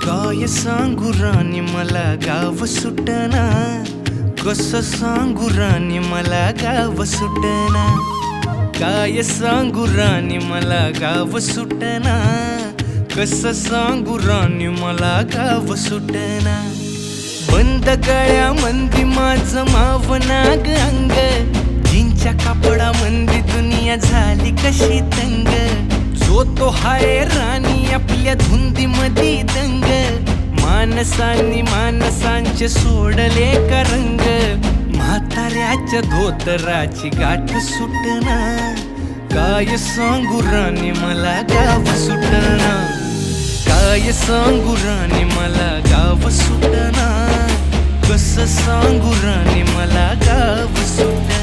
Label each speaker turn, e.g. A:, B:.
A: काय सांगू राणी मला गाव सुटना, कसं सांगू राणी मला गाव सुटना. काय सांगू राणी मला गाव सुटना, कसं सांगू राणी मला गाव सुटना. बंद गळ्यामंदी माझं मावनाग अंग, जीनच्या कापडामंदी दुनिया झाली कशी तंग. जो तो हाय राणी आपल्या धुंदीमधी दंग, माणसांनी माणसांचे सोडले का रंग. म्हाताऱ्याच्या धोतराची गाठ सुटना, काय सांगू राणी मला गाव सुटना. काय सांगू राणी मला गाव सुटना, कसं सांगू राणी मला गाव सुटना.